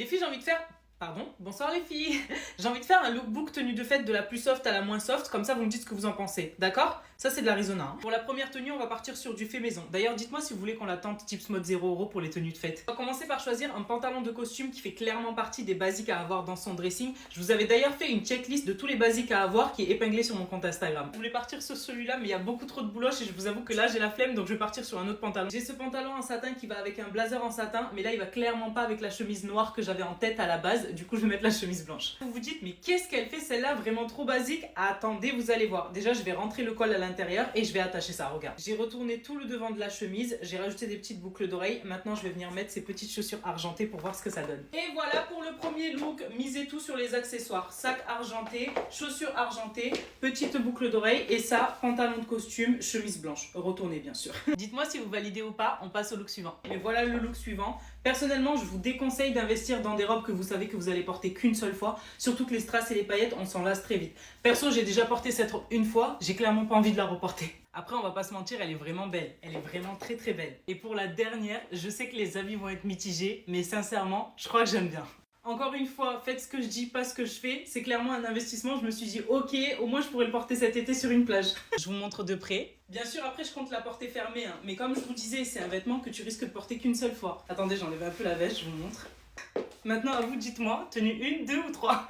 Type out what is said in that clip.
Les filles, j'ai envie de faire... Pardon, bonsoir les filles. J'ai envie de faire un lookbook tenue de fête de la plus soft à la moins soft, comme ça vous me dites ce que vous en pensez, d'accord? Ça c'est de l'Arizona. Hein. Pour la première tenue, on va partir sur du fait maison. D'ailleurs, dites-moi si vous voulez qu'on la tente tips mode 0 € pour les tenues de fête. On va commencer par choisir un pantalon de costume qui fait clairement partie des basiques à avoir dans son dressing. Je vous avais d'ailleurs fait une checklist de tous les basiques à avoir qui est épinglée sur mon compte Instagram. Je voulais partir sur celui-là, mais il y a beaucoup trop de bouloches et je vous avoue que là j'ai la flemme, donc je vais partir sur un autre pantalon. J'ai ce pantalon en satin qui va avec un blazer en satin, mais là il va clairement pas avec la chemise noire que j'avais en tête à la base. Du coup, je vais mettre la chemise blanche. Vous vous dites, mais qu'est-ce qu'elle fait celle-là, vraiment trop basique? Attendez, vous allez voir. Déjà, je vais rentrer le col à l'intérieur et je vais attacher ça, regarde. J'ai retourné tout le devant de la chemise, j'ai rajouté des petites boucles d'oreilles. Maintenant, je vais venir mettre ces petites chaussures argentées pour voir ce que ça donne. Et voilà pour le premier look. Misez tout sur les accessoires. Sac argenté, chaussures argentées, petites boucles d'oreilles et ça, pantalon de costume, chemise blanche. Retournez, bien sûr. Dites-moi si vous validez ou pas, on passe au look suivant. Et voilà le look suivant. Personnellement, je vous déconseille d'investir dans des robes que vous savez que vous allez porter qu'une seule fois, surtout que les strass et les paillettes, on s'en lasse très vite. Perso, j'ai déjà porté cette robe une fois, j'ai clairement pas envie de la reporter. Après, on va pas se mentir, elle est vraiment belle. Elle est vraiment très très belle. Et pour la dernière, je sais que les avis vont être mitigés, mais sincèrement, je crois que j'aime bien. Encore une fois, faites ce que je dis, pas ce que je fais. C'est clairement un investissement. Je me suis dit, ok, au moins je pourrais le porter cet été sur une plage. Je vous montre de près. Bien sûr, après, je compte la porter fermée. Hein. Mais comme je vous disais, c'est un vêtement que tu risques de porter qu'une seule fois. Attendez, j'enlève un peu la veste, je vous montre. Maintenant, à vous, dites-moi, tenue 1, 2 ou 3.